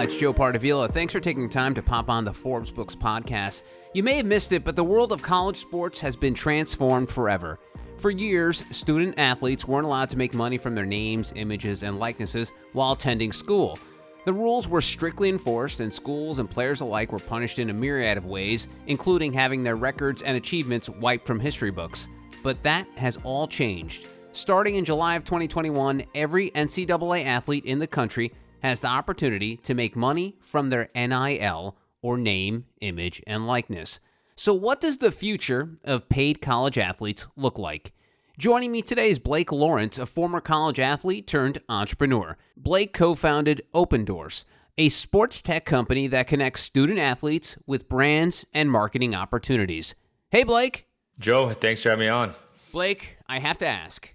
it's Joe Pardavila. Thanks for taking time to pop on the Forbes Books podcast. You may have missed it, but the world of college sports has been transformed forever. For years, student athletes weren't allowed to make money from their names, images, and likenesses while attending school. The rules were strictly enforced, and schools and players alike were punished in a myriad of ways, including having their records and achievements wiped from history books. But that has all changed. Starting in July of 2021, every NCAA athlete in the country has the opportunity to make money from their NIL, or name, image, and likeness. So what does the future of paid college athletes look like? Joining me today is Blake Lawrence, a former college athlete turned entrepreneur. Blake co-founded Opendorse, a sports tech company that connects student athletes with brands and marketing opportunities. Hey, Blake. Joe, thanks for having me on. Blake, I have to ask,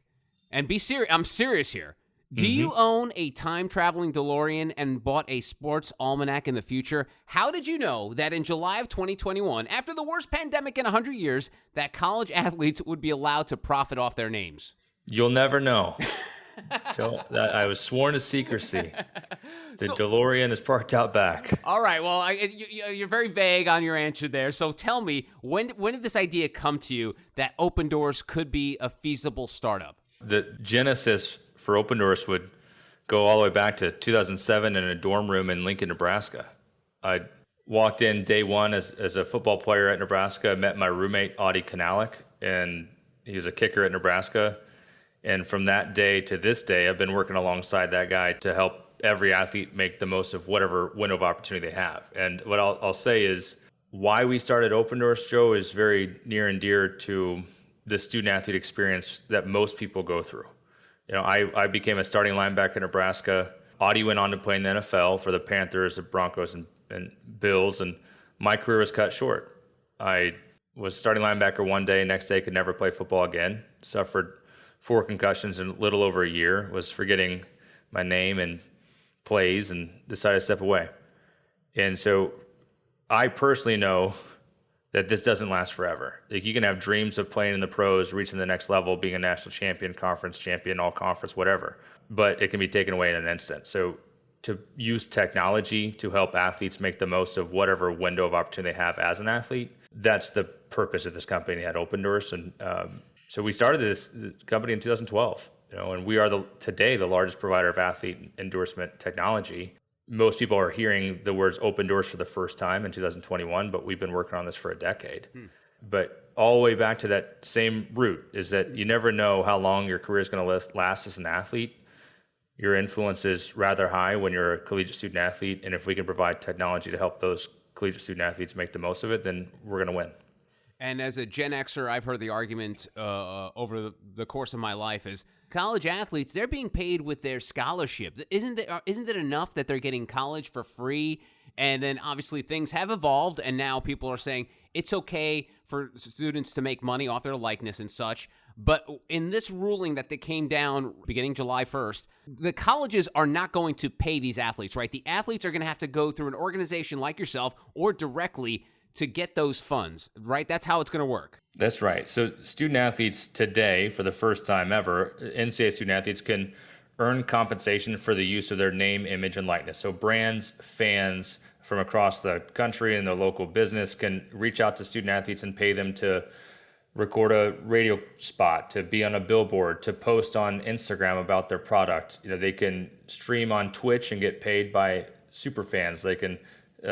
and be serious. I'm serious here. Do you own a time-traveling DeLorean and bought a sports almanac in the future? How did you know that in July of 2021, after the worst pandemic in 100 years, that college athletes would be allowed to profit off their names? You'll never know. Joe, I was sworn to secrecy. The DeLorean is parked out back. All right. Well, you're very vague on your answer there. So tell me, when did this idea come to you that Opendorse could be a feasible startup? The genesis for Opendorse would go all the way back to 2007 in a dorm room in Lincoln, Nebraska. I walked in day one as a football player at Nebraska, met my roommate, Audie Kanalik, and he was a kicker at Nebraska. And from that day to this day, I've been working alongside that guy to help every athlete make the most of whatever window of opportunity they have. And what I'll say is why we started Opendorse, Joe, is very near and dear to the student athlete experience that most people go through. You know, I became a starting linebacker in Nebraska. Audie went on to play in the NFL for the Panthers, the Broncos, and Bills, and my career was cut short. I was starting linebacker one day, next day could never play football again. Suffered 4 concussions in a little over a year, was forgetting my name and plays, and decided to step away. And so I personally know that this doesn't last forever. Like, you can have dreams of playing in the pros, reaching the next level, being a national champion, conference champion, all conference, whatever, but it can be taken away in an instant. So to use technology to help athletes make the most of whatever window of opportunity they have as an athlete, that's the purpose of this company at Opendorse. And so we started this company in 2012, and we are today the largest provider of athlete endorsement technology. Most people are hearing the words Opendorse for the first time in 2021, but we've been working on this for a decade. But all the way back to that same root is that you never know how long your career is going to last as an athlete. Your influence is rather high when you're a collegiate student athlete, and if we can provide technology to help those collegiate student athletes make the most of it, then we're going to win. And as a Gen Xer, I've heard the argument over the course of my life is college athletes, they're being paid with their scholarship. Isn't it enough that they're getting college for free? And then obviously things have evolved, and now people are saying it's okay for students to make money off their likeness and such. But in this ruling that they came down beginning July 1st, the colleges are not going to pay these athletes, right? The athletes are going to have to go through an organization like yourself or directly to get those funds, right? That's how it's going to work. That's right. So student athletes today, for the first time ever, NCAA student athletes can earn compensation for the use of their name, image, and likeness. So brands, fans from across the country and their local business can reach out to student athletes and pay them to record a radio spot, to be on a billboard, to post on Instagram about their product. They can stream on Twitch and get paid by super fans. They can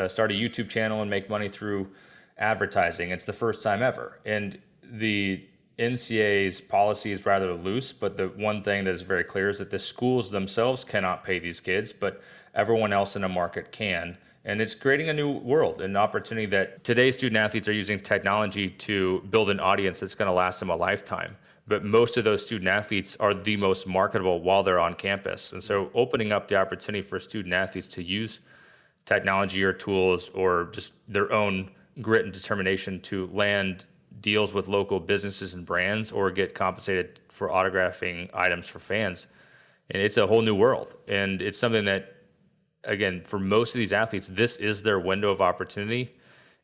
start a YouTube channel and make money through advertising. It's the first time ever. And the NCAA's policy is rather loose, but the one thing that is very clear is that the schools themselves cannot pay these kids, but everyone else in the market can. And it's creating a new world, an opportunity that today's student athletes are using technology to build an audience that's going to last them a lifetime. But most of those student athletes are the most marketable while they're on campus. And so opening up the opportunity for student athletes to use technology or tools or just their own grit and determination to land deals with local businesses and brands or get compensated for autographing items for fans. And it's a whole new world. And it's something that, again, for most of these athletes, this is their window of opportunity.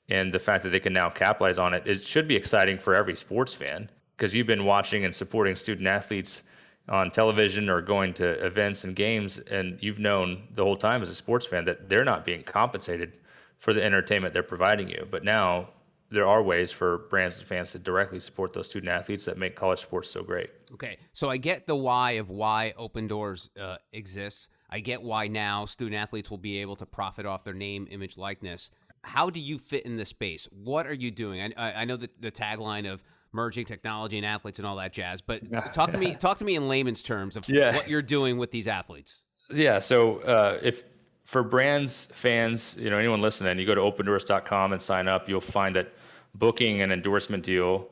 And the fact that they can now capitalize on it, it should be exciting for every sports fan, because you've been watching and supporting student athletes on television or going to events and games, and you've known the whole time as a sports fan that they're not being compensated for the entertainment they're providing you. But now there are ways for brands and fans to directly support those student athletes that make college sports so great. Okay, so I get the why of why Opendorse exists. I get why now student athletes will be able to profit off their name, image, likeness. How do you fit in this space? What are you doing? I know the tagline of merging technology and athletes and all that jazz, but talk to me in layman's terms of what you're doing with these athletes. Yeah, so if for brands, fans, anyone listening, you go to opendorse.com and sign up, you'll find that booking an endorsement deal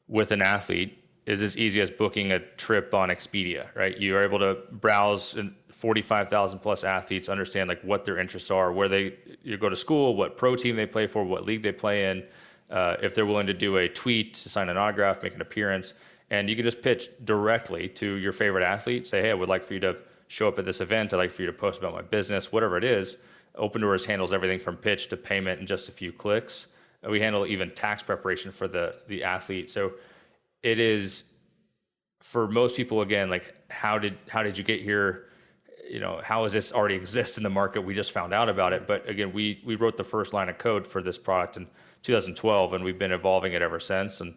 with an athlete is as easy as booking a trip on Expedia, right? You are able to browse 45,000 plus athletes, understand like what their interests are, where you go to school, what pro team they play for, what league they play in, if they're willing to do a tweet, to sign an autograph, make an appearance, and you can just pitch directly to your favorite athlete. Say, hey, I would like for you to show up at this event. I'd like for you to post about my business, whatever it is. Opendorse handles everything from pitch to payment in just a few clicks. We handle even tax preparation for the athlete. So it is, for most people, again, like how did you get here? How does this already exist in the market? We just found out about it. But again, we wrote the first line of code for this product in 2012, and we've been evolving it ever since. And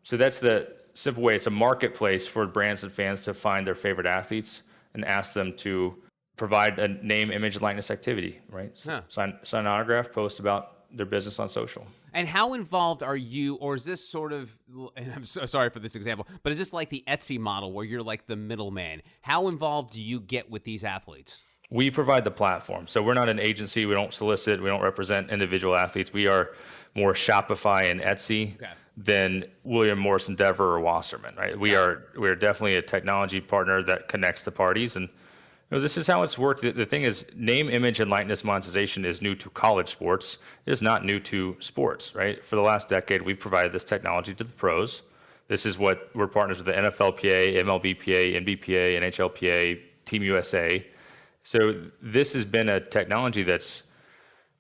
so that's the simple way. It's a marketplace for brands and fans to find their favorite athletes and ask them to provide a name, image, and likeness activity, right? Sign an autograph, post about their business on social. And how involved are you, or is this sort of, and I'm so sorry for this example, but is this like the Etsy model where you're like the middleman? How involved do you get with these athletes? We provide the platform. So we're not an agency. We don't solicit. We don't represent individual athletes. We are more Shopify and Etsy than William Morris Endeavor or Wasserman, right? We are definitely a technology partner that connects the parties. And this is how it's worked. The thing is, name, image, and likeness monetization is new to college sports. It is not new to sports, right? For the last decade, we've provided this technology to the pros. This is what we're partners with the NFLPA, MLBPA, NBPA, NHLPA, Team USA. So this has been a technology that's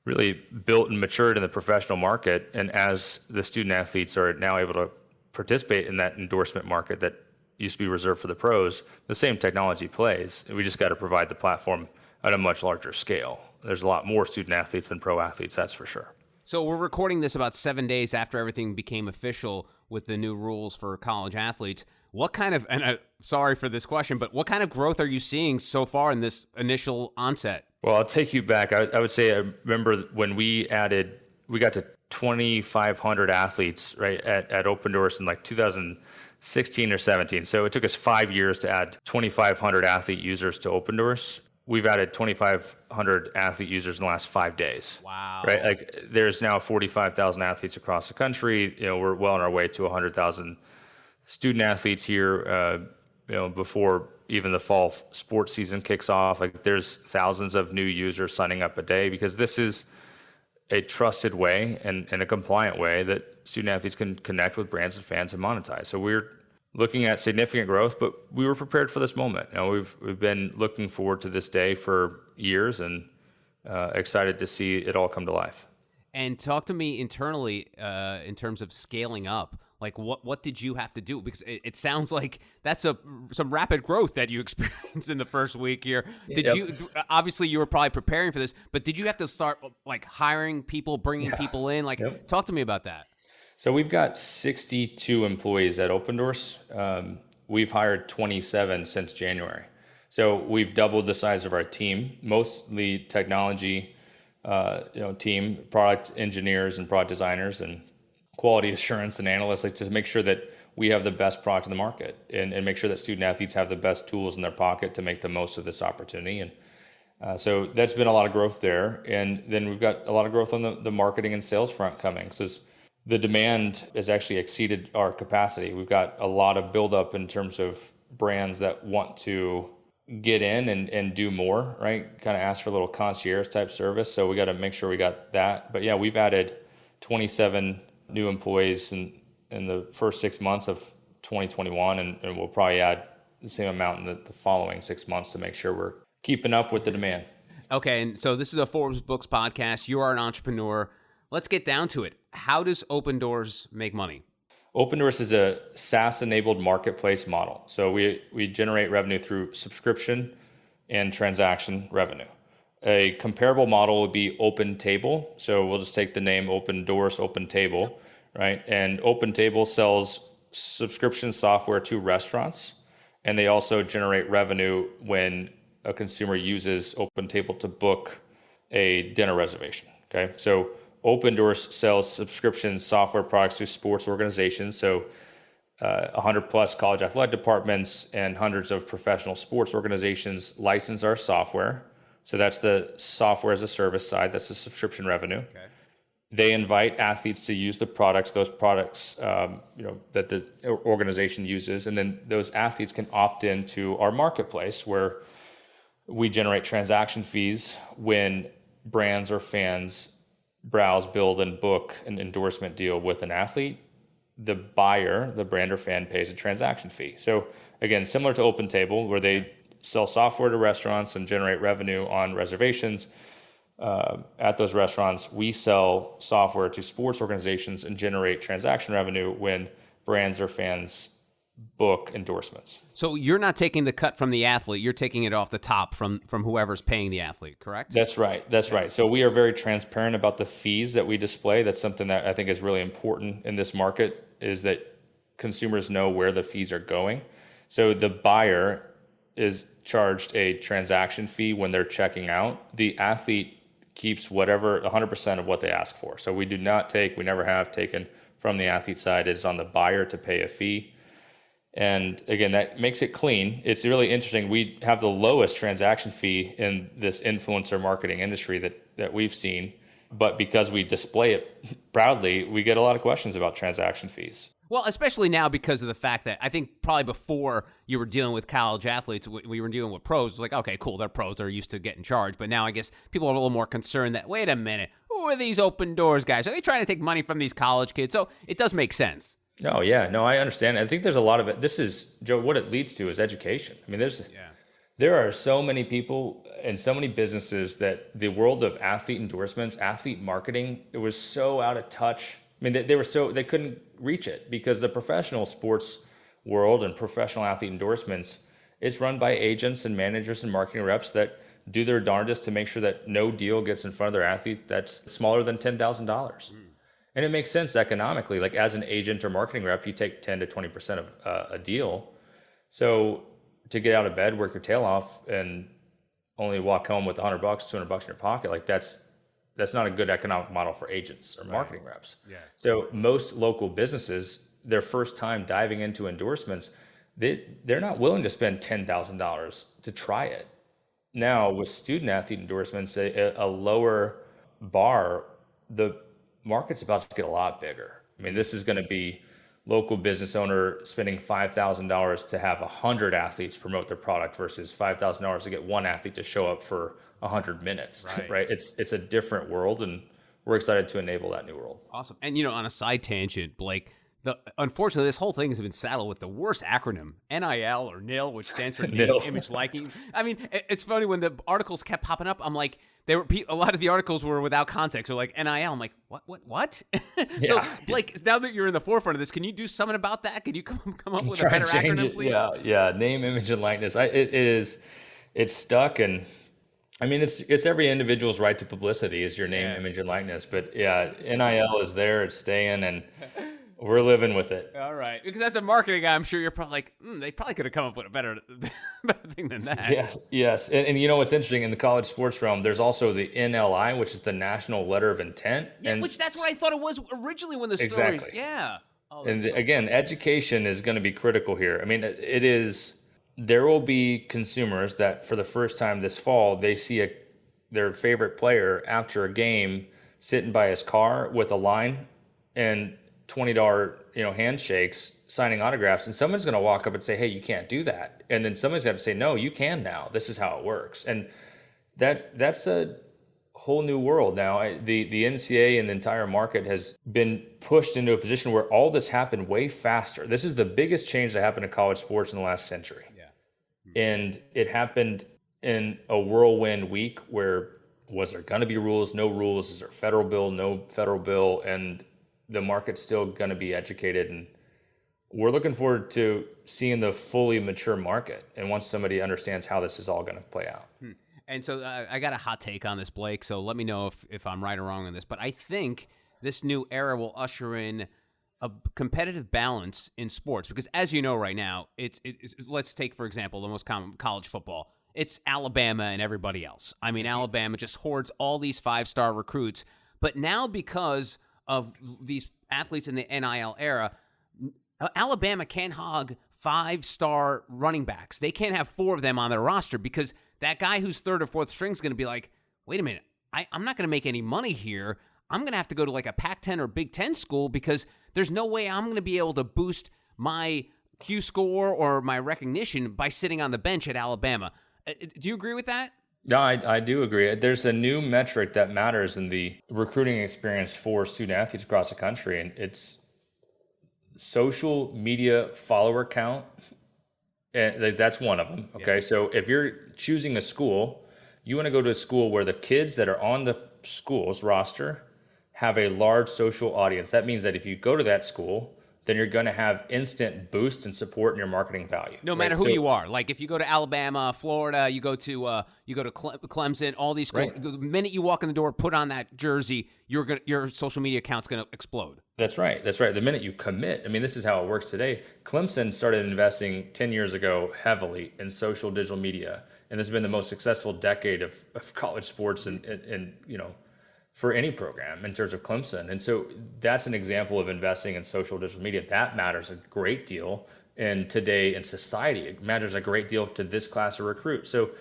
really built and matured in the professional market. And as the student athletes are now able to participate in that endorsement market that used to be reserved for the pros, the same technology plays. We just got to provide the platform at a much larger scale. There's a lot more student athletes than pro athletes, that's for sure. So we're recording this about 7 days after everything became official with the new rules for college athletes. What kind of, and sorry for this question, but what kind of growth are you seeing so far in this initial onset? Well, I'll take you back. I would say, I remember when we got to 2,500 athletes, right, at Opendorse in like 2016 or 17. So it took us 5 years to add 2,500 athlete users to Opendorse. We've added 2,500 athlete users in the last 5 days. Wow. Right? Like there's now 45,000 athletes across the country. We're well on our way to 100,000 student athletes here, before even the fall sports season kicks off. Like there's thousands of new users signing up a day because this is a trusted way and a compliant way that student athletes can connect with brands and fans and monetize. So we're looking at significant growth, but we were prepared for this moment. We've been looking forward to this day for years and excited to see it all come to life. And talk to me internally in terms of scaling up. Like what did you have to do? Because it sounds like that's some rapid growth that you experienced in the first week here. Obviously you were probably preparing for this, but did you have to start like hiring people, bringing people in? Like talk to me about that. So we've got 62 employees at Opendorse. We've hired 27 since January. So we've doubled the size of our team, mostly technology team, product engineers and product designers and quality assurance and analysts, like to make sure that we have the best product in the market and make sure that student athletes have the best tools in their pocket to make the most of this opportunity. And so that's been a lot of growth there. And then we've got a lot of growth on the marketing and sales front coming. So the demand has actually exceeded our capacity. We've got a lot of buildup in terms of brands that want to get in and do more, right? Kind of ask for a little concierge type service. So we got to make sure we got that. But yeah, we've added 27 new employees in the first 6 months of 2021, and we'll probably add the same amount in the following 6 months to make sure we're keeping up with the demand. Okay, and so this is a Forbes Books podcast. You are an entrepreneur. Let's get down to it. How does Opendorse make money? Opendorse is a SaaS-enabled marketplace model. So we generate revenue through subscription and transaction revenue. A comparable model would be OpenTable. So we'll just take the name Opendorse, OpenTable, right? And OpenTable sells subscription software to restaurants, and they also generate revenue when a consumer uses OpenTable to book a dinner reservation, okay? So Opendorse sells subscription software products to sports organizations. So 100 plus college athletic departments and hundreds of professional sports organizations license our software. So that's the software as a service side. That's the subscription revenue. Okay. They invite athletes to use the products, those products, that the organization uses, and then those athletes can opt into our marketplace where we generate transaction fees when brands or fans browse, build, and book an endorsement deal with an athlete. The buyer, the brand or fan, pays a transaction fee. So again, similar to OpenTable, where they sell software to restaurants and generate revenue on reservations. At those restaurants, we sell software to sports organizations and generate transaction revenue when brands or fans book endorsements. So you're not taking the cut from the athlete, you're taking it off the top from whoever's paying the athlete, correct? That's right. That's right. So we are very transparent about the fees that we display. That's something that I think is really important in this market, is that consumers know where the fees are going. So the buyer is charged a transaction fee when they're checking out. The athlete keeps 100% of what they ask for. So we never have taken from the athlete side. It's on the buyer to pay a fee. And again, that makes it clean. It's really interesting. We have the lowest transaction fee in this influencer marketing industry that we've seen. But because we display it proudly, we get a lot of questions about transaction fees. Well, especially now because of the fact that I think probably before you were dealing with college athletes, we were dealing with pros. It was like, okay, cool, they're pros, they're used to getting charged. But now I guess people are a little more concerned that, wait a minute, who are these Opendorse guys? Are they trying to take money from these college kids? So it does make sense. Oh, yeah. No, I understand. I think there's a lot of it. This is, Joe, what it leads to is education. I mean, there are so many people and so many businesses that the world of athlete endorsements, athlete marketing, it was so out of touch. I mean, they couldn't reach it because the professional sports world and professional athlete endorsements, it's run by agents and managers and marketing reps that do their darndest to make sure that no deal gets in front of their athlete that's smaller than $10,000. And it makes sense economically. Like as an agent or marketing rep, you take 10 to 20% of a deal. So to get out of bed, work your tail off, and only walk home with $100, $200 in your pocket, like that's not a good economic model for agents or marketing reps. Yeah. So most local businesses, their first time diving into endorsements, they're not willing to spend $10,000 to try it. Now with student athlete endorsements, a lower bar, the market's about to get a lot bigger. I mean, this is going to be local business owner spending $5,000 to have 100 athletes promote their product versus $5,000 to get one athlete to show up for 100 minutes, right? It's a different world, and we're excited to enable that new world. Awesome. And, on a side tangent, Blake, unfortunately, this whole thing has been saddled with the worst acronym, NIL or NIL, which stands for name, image, liking. I mean, it's funny when the articles kept popping up, I'm like, a lot of the articles were without context. They're like NIL. I'm like, what? So, Blake, now that you're in the forefront of this, can you do something about that? Can you come up with a better acronym, please? Yeah. Name, image, and likeness. It's stuck, and I mean, it's every individual's right to publicity is your name, image, and likeness. But yeah, NIL is there, it's staying, and we're living with it. All right. Because as a marketing guy, I'm sure you're probably like, they probably could have come up with a better thing than that. Yes. And what's interesting, in the college sports realm, there's also the NLI, which is the National Letter of Intent. Yeah, which that's what I thought it was originally when the story. Exactly. Yeah. Again, education is going to be critical here. I mean, it is. There will be consumers that for the first time this fall, they see their favorite player after a game sitting by his car with a line and $20 handshakes, signing autographs, and someone's going to walk up and say, hey, you can't do that. And then somebody's going to say, no, you can now. This is how it works. And that's a whole new world now. The NCAA and the entire market has been pushed into a position where all this happened way faster. This is the biggest change that happened in college sports in the last century. And it happened in a whirlwind week where was there going to be rules, no rules? Is there a federal bill, no federal bill? And the market's still going to be educated. And we're looking forward to seeing the fully mature market. And once somebody understands how this is all going to play out. And so I got a hot take on this, Blake, so let me know if I'm right or wrong on this. But I think this new era will usher in a competitive balance in sports because, as you know right now, it's let's take, for example, the most common college football. It's Alabama and everybody else. I mean, Alabama just hoards all these 5-star recruits. But now because of these athletes in the NIL era, Alabama can't hog 5-star running backs. They can't have 4 of them on their roster because that guy who's 3rd or 4th string is going to be like, wait a minute, I'm not going to make any money here. I'm going to have to go to like a Pac-10 or Big Ten school because there's no way I'm going to be able to boost my Q score or my recognition by sitting on the bench at Alabama. Do you agree with that? No, I do agree. There's a new metric that matters in the recruiting experience for student athletes across the country, and it's social media follower count. And that's one of them. Okay. Yeah. So if you're choosing a school, you want to go to a school where the kids that are on the school's roster have a large social audience. That means that if you go to that school, then you're going to have instant boost and support in your marketing value. No matter who you are. Like if you go to Alabama, Florida, you go to Clemson, all these schools. Right. The minute you walk in the door, put on that jersey, your social media account's going to explode. That's right. That's right. The minute you commit, I mean, this is how it works today. Clemson started investing 10 years ago heavily in social digital media, and this has been the most successful decade of college sports and for any program in terms of Clemson. And so that's an example of investing in social digital media. That matters a great deal in today in society. It matters a great deal to this class of recruit. So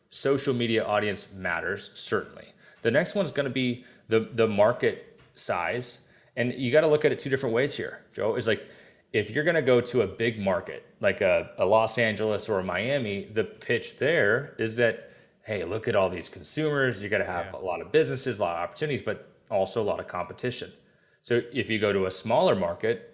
social media audience matters, certainly. The next one's going to be the market size. And you got to look at it 2 different ways here, Joe. Is like, if you're going to go to a big market, like a Los Angeles or a Miami, the pitch there is that, hey, look at all these consumers. You got to have a lot of businesses, a lot of opportunities, but also a lot of competition. So if you go to a smaller market,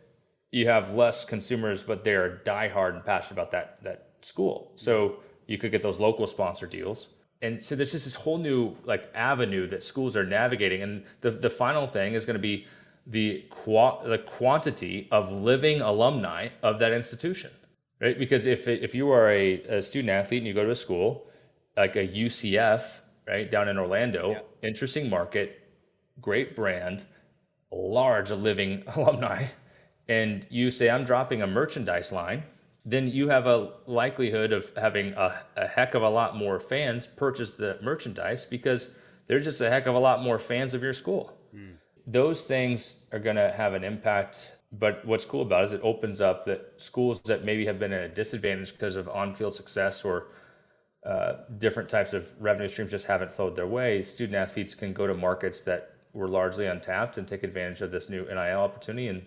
you have less consumers, but they're diehard and passionate about that school. So you could get those local sponsor deals. And so there's just this whole new avenue that schools are navigating. And the final thing is going to be the quantity of living alumni of that institution, right? Because if you are a student athlete and you go to a school, like a UCF, right, down in Orlando, interesting market, great brand, large living alumni, and you say, I'm dropping a merchandise line, then you have a likelihood of having a heck of a lot more fans purchase the merchandise because there's just a heck of a lot more fans of your school. Those things are going to have an impact. But what's cool about it is it opens up that schools that maybe have been at a disadvantage because of on-field success or different types of revenue streams just haven't flowed their way. Student athletes can go to markets that were largely untapped and take advantage of this new NIL opportunity and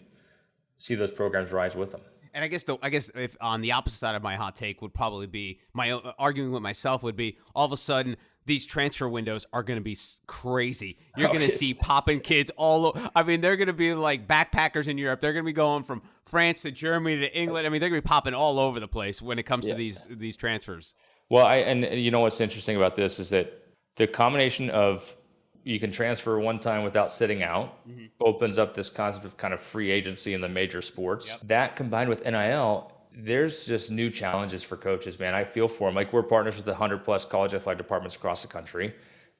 see those programs rise with them. And I guess if on the opposite side of my hot take would probably be my arguing with myself would be all of a sudden these transfer windows are going to be crazy. You're going to see popping kids all over. I mean, they're going to be like backpackers in Europe. They're going to be going from France to Germany to England. I mean, they're going to be popping all over the place when it comes to these transfers. Well, and you know what's interesting about this is that the combination of you can transfer one time without sitting out opens up this concept of kind of free agency in the major sports. Yep. That combined with NIL, there's just new challenges for coaches, man. I feel for them. Like we're partners with 100+ college athletic departments across the country,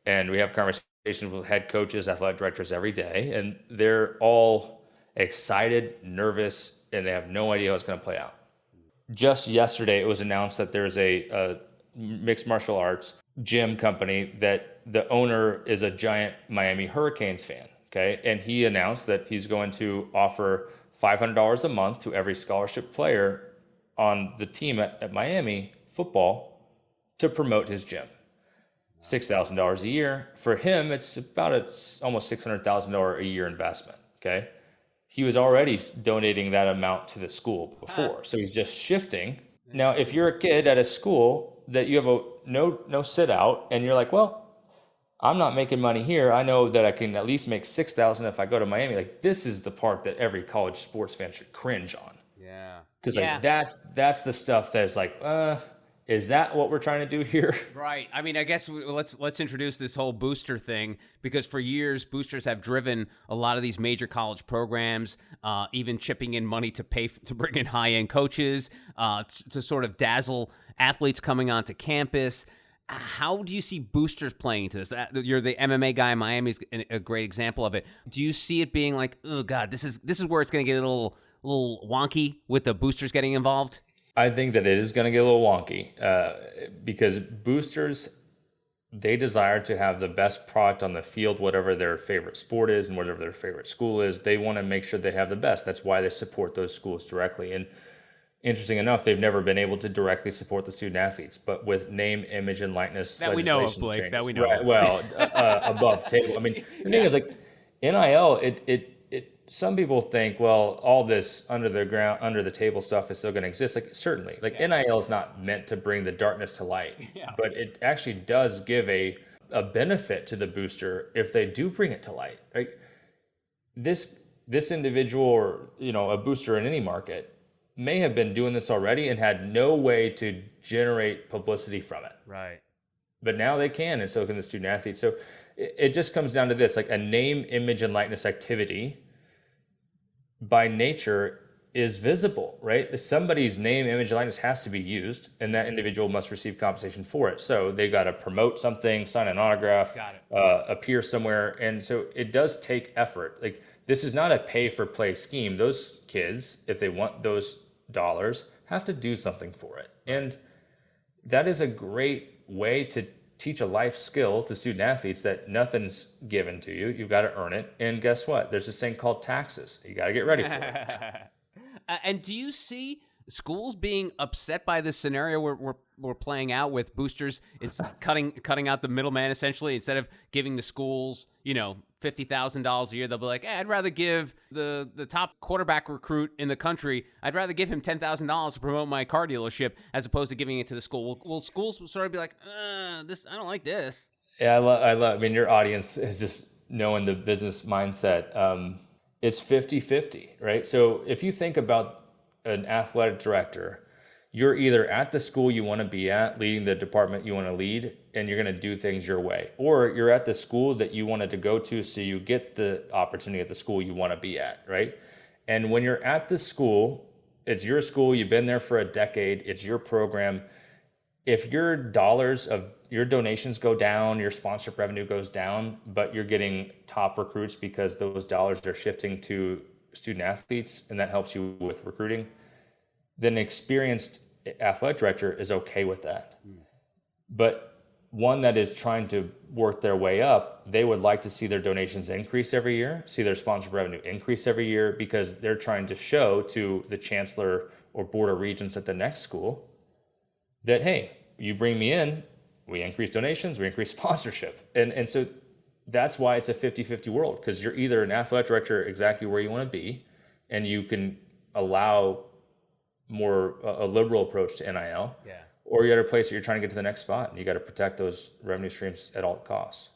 and we have conversations with head coaches, athletic directors every day, and they're all excited, nervous, and they have no idea how it's going to play out. Just yesterday, it was announced that there's a mixed martial arts gym company that the owner is a giant Miami Hurricanes fan. Okay. And he announced that he's going to offer $500 a month to every scholarship player on the team at Miami football to promote his gym. $6,000 a year. For him, it's about almost $600,000 a year investment. Okay. He was already donating that amount to the school before. So he's just shifting. Now, if you're a kid at a school that you have no sit out and you're like, well, I'm not making money here. I know that I can at least make $6,000 if I go to Miami. Like this is the part that every college sports fan should cringe on. Yeah. Because like that's the stuff that's like, Is that what we're trying to do here? Right. I mean, I guess let's introduce this whole booster thing, because for years boosters have driven a lot of these major college programs, even chipping in money to pay to bring in high-end coaches, to sort of dazzle athletes coming onto campus. How do you see boosters playing into this? You're the MMA guy. Miami's a great example of it. Do you see it being like, oh God, this is where it's going to get a little wonky with the boosters getting involved? I think that it is going to get a little wonky because boosters, they desire to have the best product on the field, whatever their favorite sport is and whatever their favorite school is. They want to make sure they have the best. That's why they support those schools directly. And interesting enough, they've never been able to directly support the student athletes, but with name, image, and likeness that we know of, Blake. Changes, that we know. Right, of. Well, above table. I mean, the thing is, like, NIL, it some people think, well, all this under the table stuff is still going to exist. Like, certainly, like, NIL is not meant to bring the darkness to light, but it actually does give a benefit to the booster if they do bring it to light. Right? This individual, or a booster in any market, may have been doing this already and had no way to generate publicity from it. Right. But now they can, and so can the student athletes. So it just comes down to this, like, a name, image, and likeness activity by nature is visible, right? Somebody's name, image, and likeness has to be used, and that individual must receive compensation for it. So they got to promote something, sign an autograph, appear somewhere. And so it does take effort. Like, this is not a pay for play scheme. Those kids, if they want those dollars, have to do something for it. And that is a great way to teach a life skill to student athletes, that nothing's given to you. You've got to earn it. And guess what? There's this thing called taxes. You got to get ready for it. And do you see schools being upset by this scenario we're playing out with boosters? It's cutting out the middleman, essentially. Instead of giving the schools, $50,000 a year, they'll be like, I'd rather give the top quarterback recruit in the country, I'd rather give him $10,000 to promote my car dealership as opposed to giving it to the school. Will schools sort of be like, I don't like this? Yeah, I mean, your audience is just knowing the business mindset. It's 50-50, right? So if you think about an athletic director, you're either at the school you want to be at, leading the department you want to lead, and you're going to do things your way. Or you're at the school that you wanted to go to, so you get the opportunity at the school you want to be at, right? And when you're at the school, it's your school, you've been there for a decade, it's your program. If your donations go down, your sponsorship revenue goes down, but you're getting top recruits because those dollars are shifting to student athletes, and that helps you with recruiting, then an experienced athletic director is okay with that. But one that is trying to work their way up, they would like to see their donations increase every year, see their sponsorship revenue increase every year, because they're trying to show to the chancellor or board of regents at the next school that, hey, you bring me in, we increase donations, we increase sponsorship. And so that's why it's a 50-50 world, because you're either an athletic director exactly where you want to be, and you can allow more a liberal approach to NIL, or you're at a place that you're trying to get to the next spot, and you got to protect those revenue streams at all costs.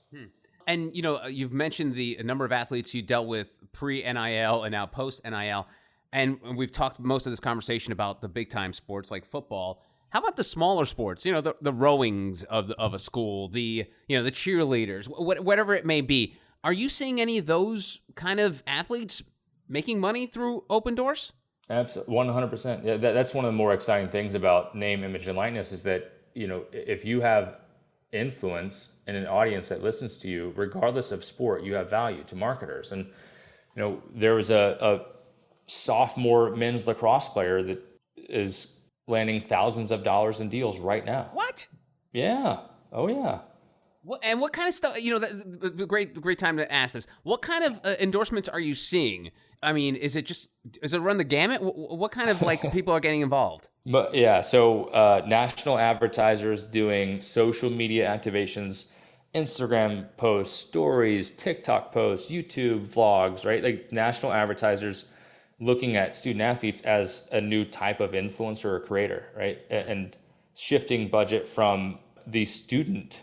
And, you've mentioned the number of athletes you dealt with pre-NIL and now post-NIL, and we've talked most of this conversation about the big-time sports like football. How about the smaller sports? The rowings of a school, the cheerleaders, whatever it may be. Are you seeing any of those kind of athletes making money through Opendorse? Absolutely, 100%. Yeah, that's one of the more exciting things about name, image, and likeness is that if you have influence in an audience that listens to you, regardless of sport, you have value to marketers. And there was a sophomore men's lacrosse player that is landing thousands of dollars in deals right now. What? Yeah. Oh, yeah. And what kind of stuff, the great time to ask this. What kind of endorsements are you seeing? I mean, does it run the gamut? What kind of people are getting involved? But yeah, so national advertisers doing social media activations, Instagram posts, stories, TikTok posts, YouTube vlogs, right? Like national advertisers looking at student athletes as a new type of influencer or creator, right? And shifting budget from the student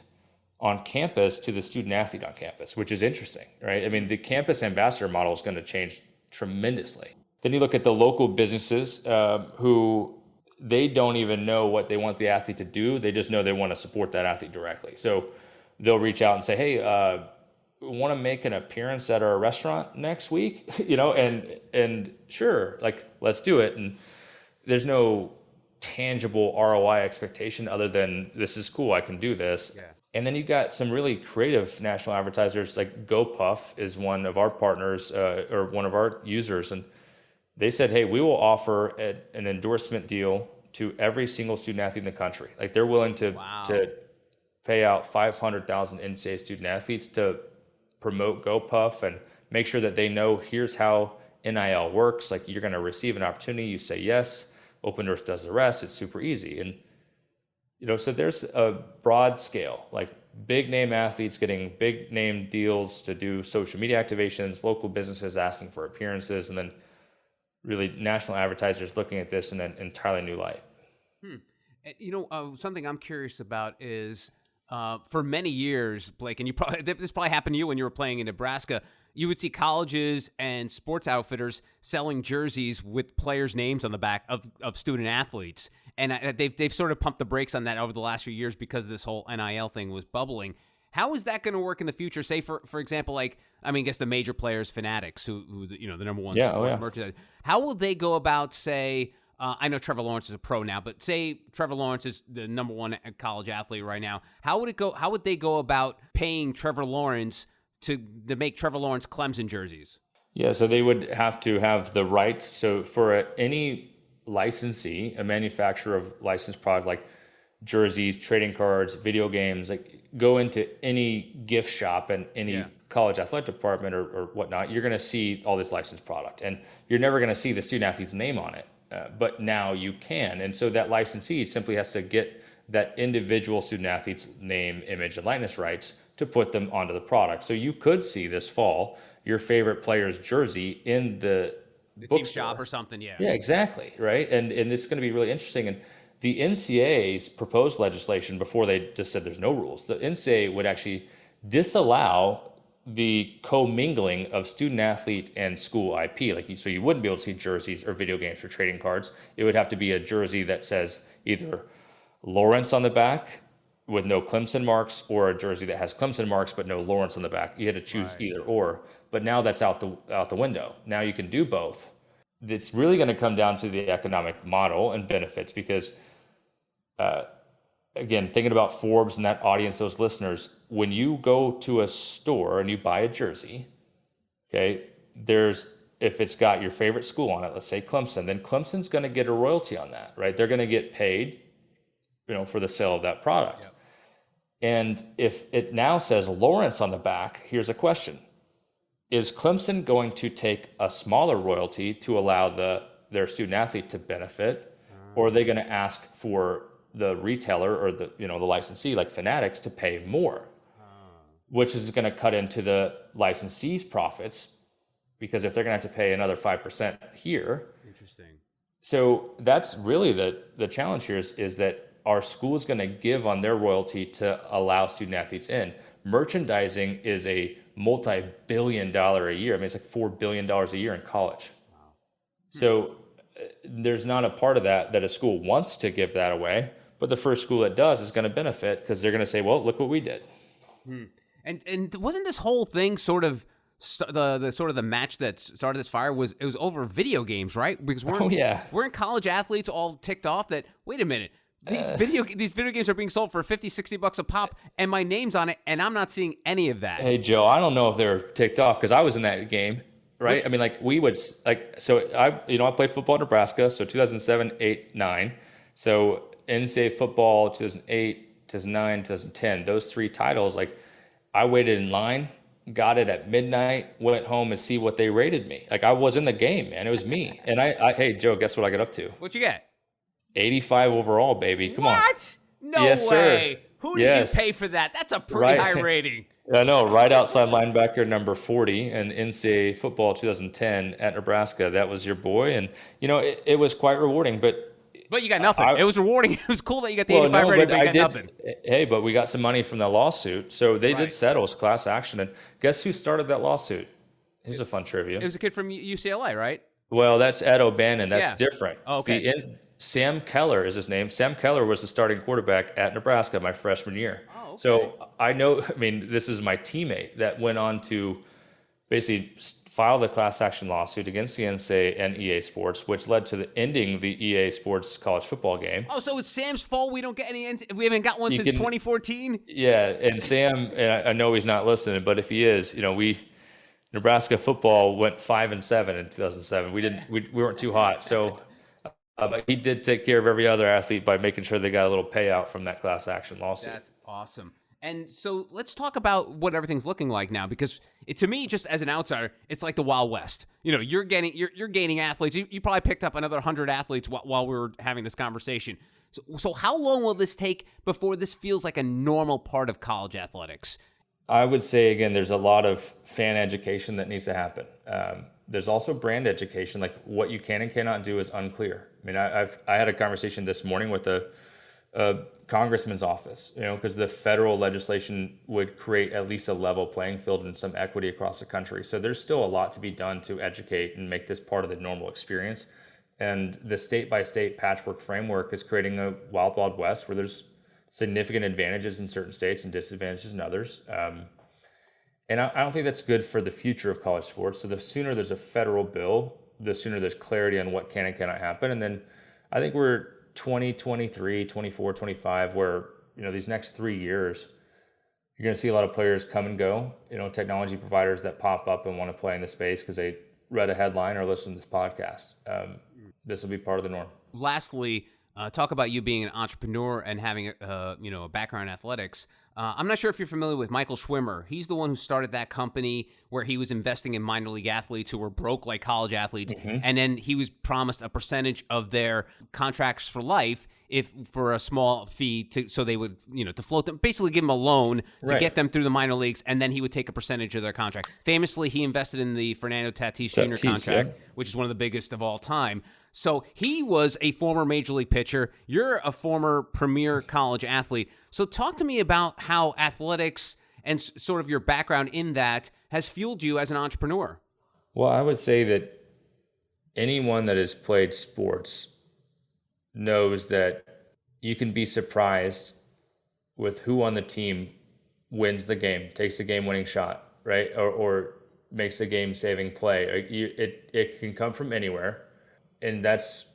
on campus to the student athlete on campus, which is interesting, right? I mean, the campus ambassador model is going to change tremendously. Then you look at the local businesses who they don't even know what they want the athlete to do. They just know they want to support that athlete directly. So they'll reach out and say, hey, want to make an appearance at our restaurant next week, and sure, like, let's do it. And there's no tangible ROI expectation other than this is cool, I can do this. Yeah. And then you got some really creative national advertisers, like GoPuff is one of our partners, or one of our users. And they said, hey, we will offer an endorsement deal to every single student athlete in the country. Like, they're willing to pay out 500,000 NCAA student athletes to promote GoPuff and make sure that they know here's how NIL works. Like, you're going to receive an opportunity, you say yes, Opendorse does the rest. It's super easy. And so there's a broad scale, like big name athletes getting big name deals to do social media activations, local businesses asking for appearances, and then really national advertisers looking at this in an entirely new light. Something I'm curious about is for many years, Blake, and this probably happened to you when you were playing in Nebraska, you would see colleges and sports outfitters selling jerseys with players' names on the back of student athletes. And they've sort of pumped the brakes on that over the last few years because this whole NIL thing was bubbling. How is that going to work in the future? Say, for example, I guess the major players, Fanatics, who the number one sports merchandise. How will they go about, say, I know Trevor Lawrence is a pro now, but say Trevor Lawrence is the number one college athlete right now. How would they go about paying Trevor Lawrence to make Trevor Lawrence Clemson jerseys? Yeah, so they would have to have the rights. So for any licensee, a manufacturer of licensed product like jerseys, trading cards, video games, like go into any gift shop and any college athletic department or whatnot, you're going to see all this licensed product, and you're never going to see the student athlete's name on it. But now you can. And so that licensee simply has to get that individual student athlete's name, image, and likeness rights to put them onto the product. So you could see this fall your favorite player's jersey in the team shop or something. Yeah, exactly. Right. And it's going to be really interesting. And the NCAA's proposed legislation, before they just said there's no rules, the NCAA would actually disallow the commingling of student athlete and school IP. So you wouldn't be able to see jerseys or video games or trading cards. It would have to be a jersey that says either Lawrence on the back with no Clemson marks, or a jersey that has Clemson marks but no Lawrence on the back. You had to choose either or. But now that's out the window. Now you can do both. It's really going to come down to the economic model and benefits, because again, thinking about Forbes and that audience, those listeners, when you go to a store and you buy a jersey, okay, if it's got your favorite school on it, let's say Clemson, then Clemson's going to get a royalty on that, right? They're going to get paid, for the sale of that product. Yep. And if it now says Lawrence on the back, here's a question. Is Clemson going to take a smaller royalty to allow their student athlete to benefit? Or are they going to ask for the retailer or the licensee like Fanatics to pay more, which is going to cut into the licensee's profits, because if they're going to have to pay another 5% here. Interesting. So that's really the challenge here is that our school is going to give on their royalty to allow student athletes in. Merchandising is a multi-billion-dollar a year. I mean, it's like $4 billion a year in college. Wow. So there's not a part of that a school wants to give that away. But the first school that does is going to benefit, because they're going to say, well, look what we did. And wasn't this whole thing sort of the match that started this fire was over video games, right? Because we're in college athletes all ticked off that, wait a minute, these video games are being sold for $50-$60 a pop, and my name's on it, and I'm not seeing any of that. Hey, Joe, I don't know if they're ticked off, because I was in that game, right? I mean, we would I played football in Nebraska, so 2007, 8, 9. So NCAA football, 2008, 2009, 2010, those 3 titles, I waited in line, got it at midnight, went home and see what they rated me. I was in the game, man. It was me. And hey, Joe, guess what I got up to? What'd you get? 85 overall, baby. Come on. What? No yes, way. Sir. Who did you pay for that? That's a pretty high rating. I know, right outside linebacker number 40 in NCAA football 2010 at Nebraska. That was your boy. And, it was quite rewarding, but you got nothing. It was rewarding. It was cool that you got the 85 rating, but you got nothing. Hey, but we got some money from the lawsuit. So they did settle. It was class action. And guess who started that lawsuit? Here's a fun trivia. It was a kid from UCLA, right? Well, that's Ed O'Bannon. That's different. Oh, okay. Sam Keller is his name. Sam Keller was the starting quarterback at Nebraska my freshman year. Oh, okay. So I know, I mean, this is my teammate that went on to basically file the class action lawsuit against the NCAA and EA Sports, which led to the ending the EA Sports college football game. Oh, so it's Sam's fault we don't get any. We haven't got one since 2014. Yeah, and Sam, and I know he's not listening, but if he is, Nebraska football went 5-7 in 2007. We weren't too hot, so. But he did take care of every other athlete by making sure they got a little payout from that class action lawsuit. That's awesome. And so let's talk about what everything's looking like now, because to me, just as an outsider, it's like the Wild West. You're gaining athletes. You probably picked up another 100 athletes while we were having this conversation. So how long will this take before this feels like a normal part of college athletics? I would say, again, there's a lot of fan education that needs to happen. There's also brand education, like what you can and cannot do is unclear. I mean, I had a conversation this morning with a congressman's office, because the federal legislation would create at least a level playing field and some equity across the country. So there's still a lot to be done to educate and make this part of the normal experience. And the state-by-state patchwork framework is creating a wild, wild west where there's significant advantages in certain states and disadvantages in others. And I don't think that's good for the future of college sports. So the sooner there's a federal bill, the sooner there's clarity on what can and cannot happen. And then I think we're 2023, 24, 25, where, these next 3 years, you're going to see a lot of players come and go, technology providers that pop up and want to play in the space because they read a headline or listened to this podcast. This will be part of the norm. Lastly, talk about you being an entrepreneur and having a background in athletics. I'm not sure if you're familiar with Michael Schwimmer. He's the one who started that company where he was investing in minor league athletes who were broke like college athletes, and then he was promised a percentage of their contracts for life for a small fee so they would to float them, basically give them a loan to get them through the minor leagues, and then he would take a percentage of their contract. Famously, he invested in the Fernando Tatis Jr. contract, which is one of the biggest of all time. So he was a former major league pitcher. You're a former premier college athlete. So talk to me about how athletics and sort of your background in that has fueled you as an entrepreneur. Well, I would say that anyone that has played sports knows that you can be surprised with who on the team wins the game, takes the game-winning shot, right? Or makes a game-saving play. It can come from anywhere. And that's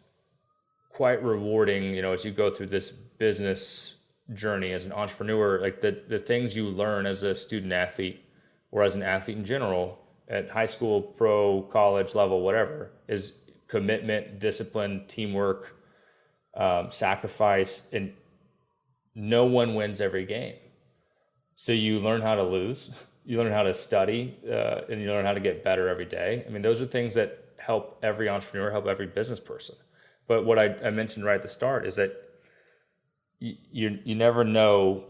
quite rewarding, as you go through this business journey as an entrepreneur. Like the things you learn as a student athlete or as an athlete in general at high school, pro, college level, whatever, is commitment, discipline, teamwork, sacrifice, and no one wins every game. So you learn how to lose, you learn how to study, and you learn how to get better every day. I mean, those are things that help every entrepreneur, help every business person. But what I mentioned right at the start is that you never know,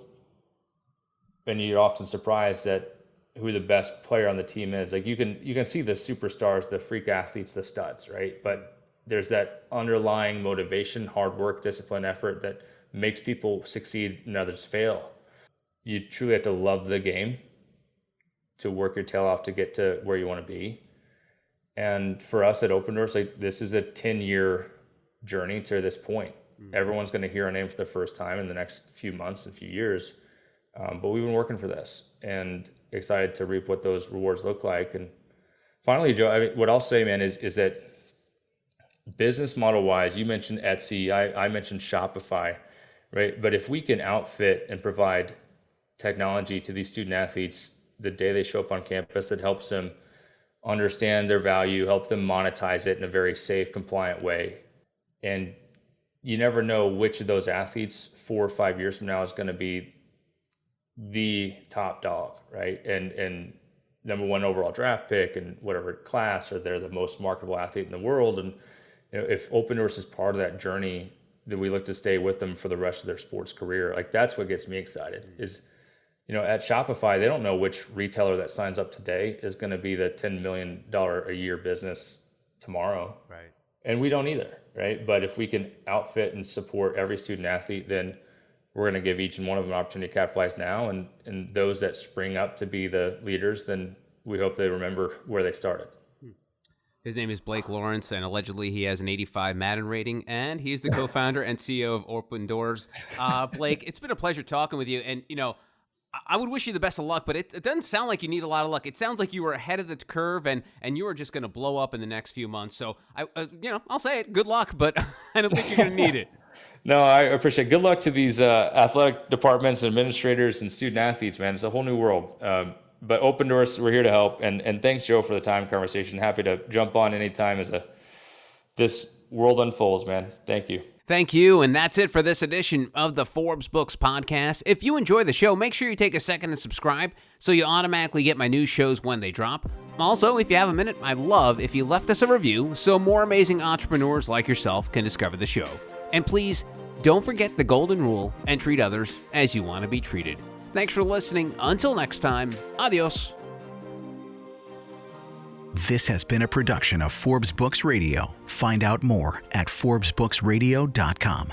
and you're often surprised at who the best player on the team is. Like you can see the superstars, the freak athletes, the studs, right? But there's that underlying motivation, hard work, discipline, effort that makes people succeed and others fail. You truly have to love the game to work your tail off to get to where you want to be. And for us at Opendorse, this is a 10-year journey to this point. Mm-hmm. Everyone's going to hear our name for the first time in the next few months and few years. But we've been working for this and excited to reap what those rewards look like. And finally, Joe, what I'll say, man, is that business model wise, you mentioned Etsy, I mentioned Shopify, right? But if we can outfit and provide technology to these student athletes the day they show up on campus that helps them understand their value, help them monetize it in a very safe, compliant way. And you never know which of those athletes 4 or 5 years from now is going to be the top dog, right? And number one overall draft pick and whatever class, or they're the most marketable athlete in the world. And if Opendorse is part of that journey, then we look to stay with them for the rest of their sports career. Like that's what gets me excited is, at Shopify, they don't know which retailer that signs up today is going to be the $10 million a year business tomorrow. Right. And we don't either, right? But if we can outfit and support every student athlete, then we're going to give each and one of them an opportunity to capitalize now. And those that spring up to be the leaders, then we hope they remember where they started. His name is Blake Lawrence, and allegedly he has an 85 Madden rating, and he's the co-founder and CEO of Opendorse. Blake, it's been a pleasure talking with you, and, I would wish you the best of luck, but it doesn't sound like you need a lot of luck. It sounds like you were ahead of the curve, and you are just going to blow up in the next few months. So, I'll say it. Good luck, but I don't think you're going to need it. No, I appreciate it. Good luck to these athletic departments, administrators, and student athletes, man. It's a whole new world. But Opendorse, we're here to help. And thanks, Joe, for the time conversation. Happy to jump on anytime as this world unfolds, man. Thank you. Thank you, and that's it for this edition of the Forbes Books Podcast. If you enjoy the show, make sure you take a second and subscribe so you automatically get my new shows when they drop. Also, if you have a minute, I'd love if you left us a review so more amazing entrepreneurs like yourself can discover the show. And please, don't forget the golden rule and treat others as you want to be treated. Thanks for listening. Until next time, adios. This has been a production of Forbes Books Radio. Find out more at ForbesBooksRadio.com.